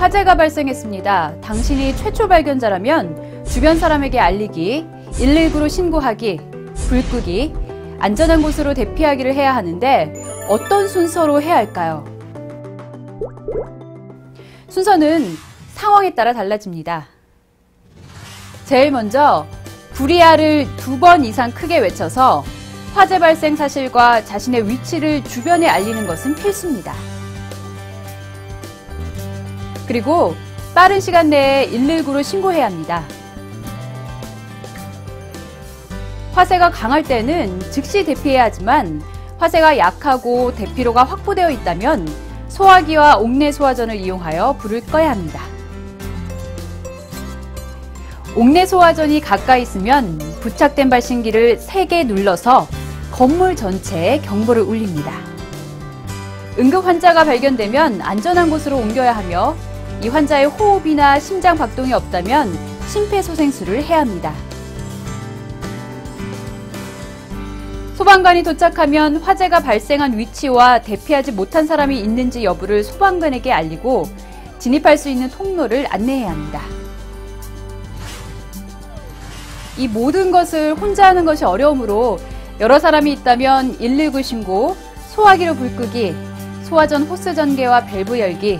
화재가 발생했습니다. 당신이 최초 발견자라면 주변 사람에게 알리기, 119로 신고하기, 불 끄기, 안전한 곳으로 대피하기를 해야 하는데 어떤 순서로 해야 할까요? 순서는 상황에 따라 달라집니다. 제일 먼저 불이야를 2번 이상 크게 외쳐서 화재 발생 사실과 자신의 위치를 주변에 알리는 것은 필수입니다. 그리고 빠른 시간 내에 119로 신고해야 합니다. 화재가 강할 때는 즉시 대피해야 하지만 화재가 약하고 대피로가 확보되어 있다면 소화기와 옥내 소화전을 이용하여 불을 꺼야 합니다. 옥내 소화전이 가까이 있으면 부착된 발신기를 3개 눌러서 건물 전체에 경보를 울립니다. 응급 환자가 발견되면 안전한 곳으로 옮겨야 하며 이 환자의 호흡이나 심장 박동이 없다면 심폐소생술을 해야 합니다. 소방관이 도착하면 화재가 발생한 위치와 대피하지 못한 사람이 있는지 여부를 소방관에게 알리고 진입할 수 있는 통로를 안내해야 합니다. 이 모든 것을 혼자 하는 것이 어려우므로 여러 사람이 있다면 119 신고, 소화기로 불 끄기, 소화전 호스 전개와 밸브 열기,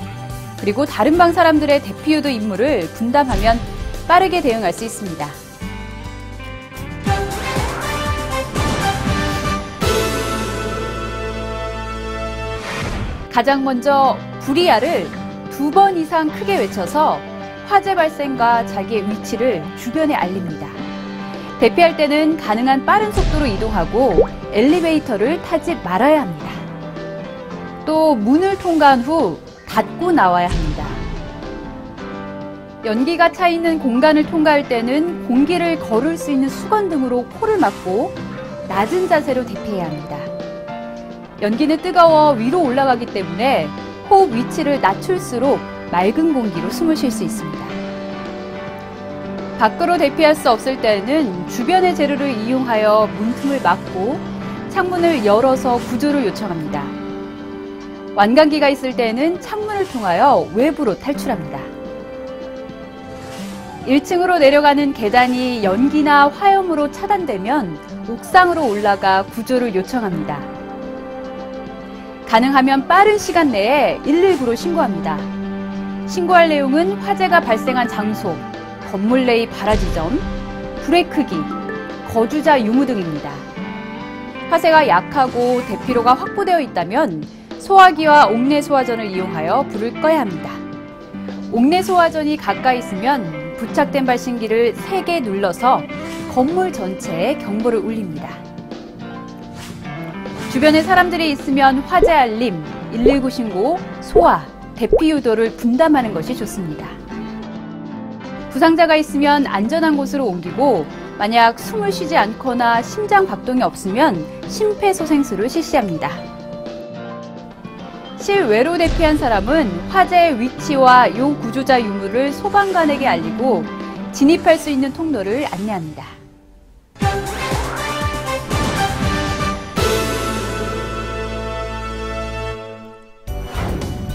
그리고 다른 방 사람들의 대피 유도 임무를 분담하면 빠르게 대응할 수 있습니다. 가장 먼저 불이야를 2번 이상 크게 외쳐서 화재 발생과 자기의 위치를 주변에 알립니다. 대피할 때는 가능한 빠른 속도로 이동하고 엘리베이터를 타지 말아야 합니다. 또 문을 통과한 후 닫고 나와야 합니다. 연기가 차 있는 공간을 통과할 때는 공기를 거를 수 있는 수건 등으로 코를 막고 낮은 자세로 대피해야 합니다. 연기는 뜨거워 위로 올라가기 때문에 호흡 위치를 낮출수록 맑은 공기로 숨을 쉴 수 있습니다. 밖으로 대피할 수 없을 때는 주변의 재료를 이용하여 문틈을 막고 창문을 열어서 구조를 요청합니다. 완강기가 있을 때는 창문을 통하여 외부로 탈출합니다. 1층으로 내려가는 계단이 연기나 화염으로 차단되면 옥상으로 올라가 구조를 요청합니다. 가능하면 빠른 시간 내에 119로 신고합니다. 신고할 내용은 화재가 발생한 장소, 건물 내의 발화 지점, 불의 크기, 거주자 유무 등입니다. 화재가 약하고 대피로가 확보되어 있다면 소화기와 옥내 소화전을 이용하여 불을 꺼야 합니다. 옥내 소화전이 가까이 있으면 부착된 발신기를 3개 눌러서 건물 전체에 경보를 울립니다. 주변에 사람들이 있으면 화재 알림, 119 신고, 소화, 대피 유도를 분담하는 것이 좋습니다. 부상자가 있으면 안전한 곳으로 옮기고 만약 숨을 쉬지 않거나 심장 박동이 없으면 심폐소생술을 실시합니다. 실외로 대피한 사람은 화재의 위치와 요 구조자 유무를 소방관에게 알리고 진입할 수 있는 통로를 안내합니다.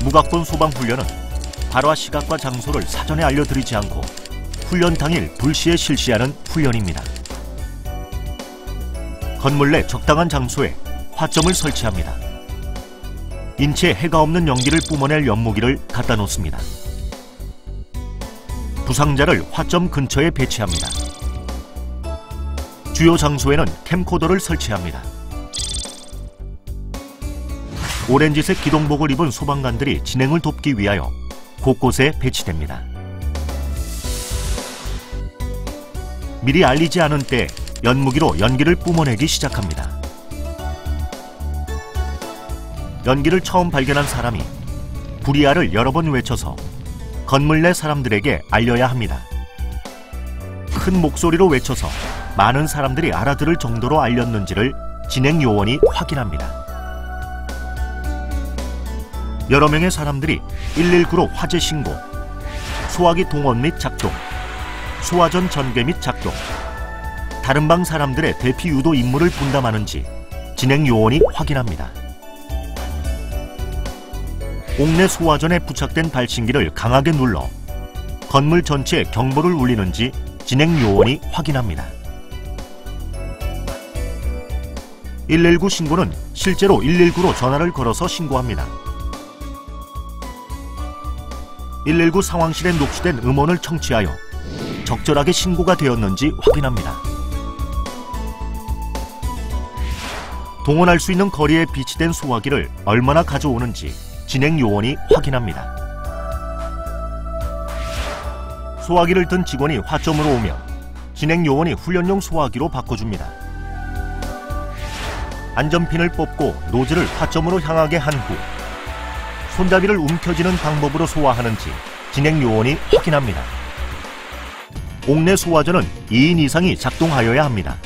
무각본 소방훈련은 발화 시각과 장소를 사전에 알려드리지 않고 훈련 당일 불시에 실시하는 훈련입니다. 건물 내 적당한 장소에 화점을 설치합니다. 인체에 해가 없는 연기를 뿜어낼 연무기를 갖다 놓습니다. 부상자를 화점 근처에 배치합니다. 주요 장소에는 캠코더를 설치합니다. 오렌지색 기동복을 입은 소방관들이 진행을 돕기 위하여 곳곳에 배치됩니다. 미리 알리지 않은 때 연무기로 연기를 뿜어내기 시작합니다. 연기를 처음 발견한 사람이 불이야를 여러 번 외쳐서 건물 내 사람들에게 알려야 합니다. 큰 목소리로 외쳐서 많은 사람들이 알아들을 정도로 알렸는지를 진행 요원이 확인합니다. 여러 명의 사람들이 119로 화재 신고, 소화기 동원 및 작동, 소화전 전개 및 작동, 다른 방 사람들의 대피 유도 임무를 분담하는지 진행 요원이 확인합니다. 옥내 소화전에 부착된 발신기를 강하게 눌러 건물 전체에 경보를 울리는지 진행 요원이 확인합니다. 119 신고는 실제로 119로 전화를 걸어서 신고합니다. 119 상황실에 녹취된 음원을 청취하여 적절하게 신고가 되었는지 확인합니다. 동원할 수 있는 거리에 비치된 소화기를 얼마나 가져오는지 진행 요원이 확인합니다. 소화기를 든 직원이 화점으로 오면 진행 요원이 훈련용 소화기로 바꿔줍니다. 안전핀을 뽑고 노즐을 화점으로 향하게 한 후 손잡이를 움켜쥐는 방법으로 소화하는지 진행 요원이 확인합니다. 옥내 소화전은 2인 이상이 작동하여야 합니다.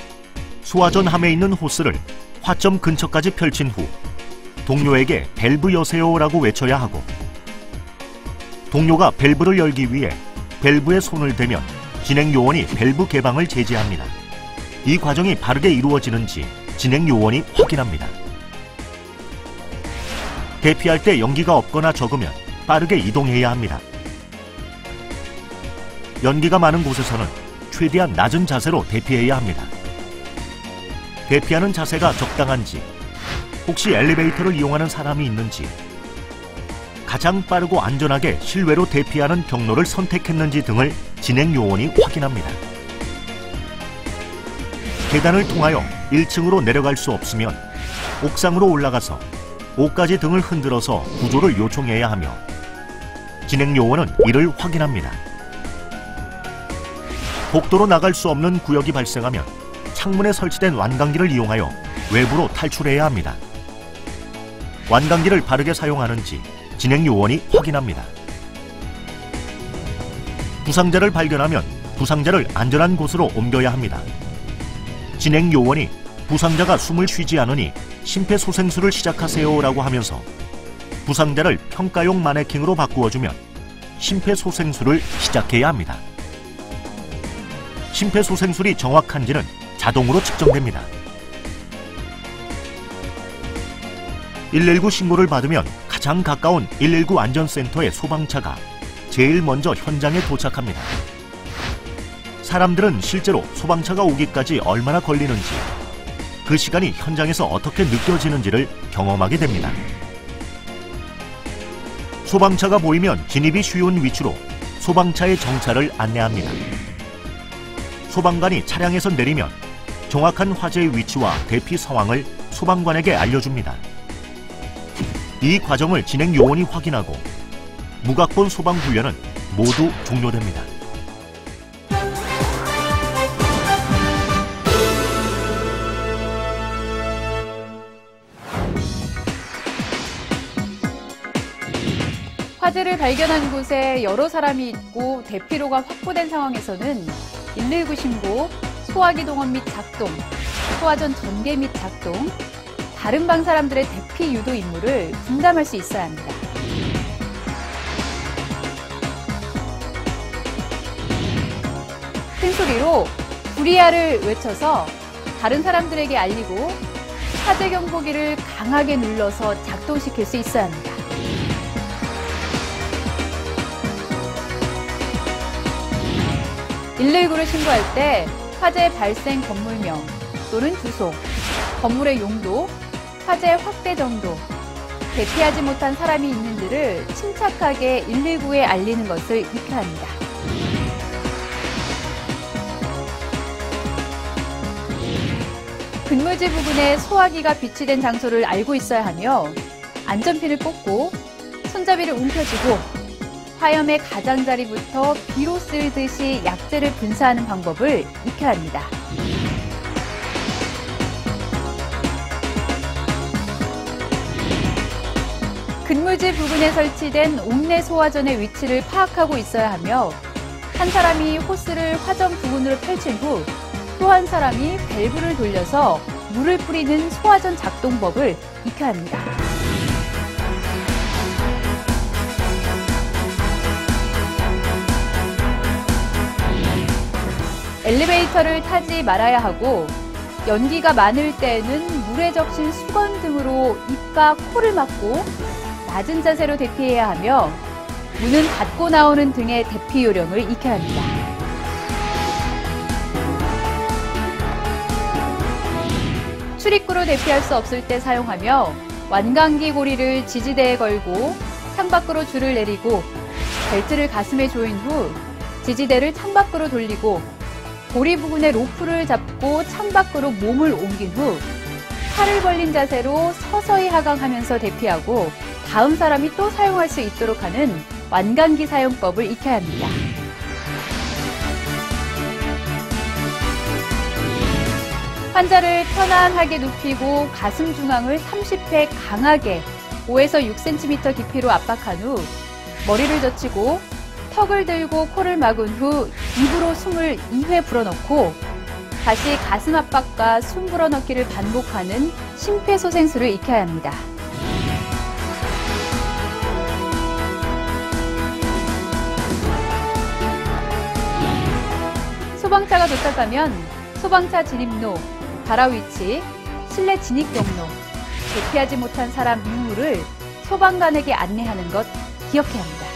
소화전 함에 있는 호스를 화점 근처까지 펼친 후 동료에게 밸브 여세요라고 외쳐야 하고, 동료가 밸브를 열기 위해 밸브에 손을 대면 진행 요원이 밸브 개방을 제지합니다. 이 과정이 바르게 이루어지는지 진행 요원이 확인합니다. 대피할 때 연기가 없거나 적으면 빠르게 이동해야 합니다. 연기가 많은 곳에서는 최대한 낮은 자세로 대피해야 합니다. 대피하는 자세가 적당한지, 혹시 엘리베이터를 이용하는 사람이 있는지, 가장 빠르고 안전하게 실외로 대피하는 경로를 선택했는지 등을 진행 요원이 확인합니다. 계단을 통하여 1층으로 내려갈 수 없으면 옥상으로 올라가서 옷가지 등을 흔들어서 구조를 요청해야 하며, 진행 요원은 이를 확인합니다. 복도로 나갈 수 없는 구역이 발생하면 창문에 설치된 완강기를 이용하여 외부로 탈출해야 합니다. 완강기를 바르게 사용하는지 진행 요원이 확인합니다. 부상자를 발견하면 부상자를 안전한 곳으로 옮겨야 합니다. 진행 요원이 부상자가 숨을 쉬지 않으니 심폐소생술을 시작하세요라고 하면서 부상자를 평가용 마네킹으로 바꾸어주면 심폐소생술을 시작해야 합니다. 심폐소생술이 정확한지는 자동으로 측정됩니다. 119 신고를 받으면 가장 가까운 119 안전센터의 소방차가 제일 먼저 현장에 도착합니다. 사람들은 실제로 소방차가 오기까지 얼마나 걸리는지, 그 시간이 현장에서 어떻게 느껴지는지를 경험하게 됩니다. 소방차가 보이면 진입이 쉬운 위치로 소방차의 정차를 안내합니다. 소방관이 차량에서 내리면 정확한 화재의 위치와 대피 상황을 소방관에게 알려줍니다. 이 과정을 진행 요원이 확인하고 무각본 소방 훈련은 모두 종료됩니다. 화재를 발견한 곳에 여러 사람이 있고 대피로가 확보된 상황에서는 119 신고, 소화기 동원 및 작동, 소화전 전개 및 작동, 다른 방 사람들의 대피 유도 임무를 분담할 수 있어야 합니다. 큰 소리로 불이야를 외쳐서 다른 사람들에게 알리고 화재 경보기를 강하게 눌러서 작동시킬 수 있어야 합니다. (119를) 신고할 때 화재 발생 건물명 또는 주소, 건물의 용도, 화재 확대 정도, 대피하지 못한 사람이 있는지를 침착하게 119에 알리는 것을 익혀야 합니다. 근무지 부근에 소화기가 비치된 장소를 알고 있어야 하며, 안전핀을 뽑고 손잡이를 움켜쥐고 화염의 가장자리부터 비로 쓸듯이 약재를 분사하는 방법을 익혀야 합니다. 근무지 부근에 설치된 옥내 소화전의 위치를 파악하고 있어야 하며, 한 사람이 호스를 화전 부근으로 펼친 후 또 한 사람이 밸브를 돌려서 물을 뿌리는 소화전 작동법을 익혀야 합니다. 엘리베이터를 타지 말아야 하고, 연기가 많을 때는 물에 적신 수건 등으로 입과 코를 막고 낮은 자세로 대피해야 하며 문은 닫고 나오는 등의 대피 요령을 익혀야 합니다. 출입구로 대피할 수 없을 때 사용하며 완강기 고리를 지지대에 걸고 창밖으로 줄을 내리고 벨트를 가슴에 조인 후 지지대를 창밖으로 돌리고 고리 부분에 로프를 잡고 창밖으로 몸을 옮긴 후 팔을 벌린 자세로 서서히 하강하면서 대피하고 다음 사람이 또 사용할 수 있도록 하는 완강기 사용법을 익혀야 합니다. 환자를 편안하게 눕히고 가슴 중앙을 30회 강하게 5에서 6cm 깊이로 압박한 후 머리를 젖히고 턱을 들고 코를 막은 후 입으로 숨을 2회 불어넣고 다시 가슴 압박과 숨 불어넣기를 반복하는 심폐소생술을 익혀야 합니다. 소방차가 도착하면 소방차 진입로, 발화 위치, 실내 진입 경로, 대피하지 못한 사람 유무를 소방관에게 안내하는 것 기억해야 합니다.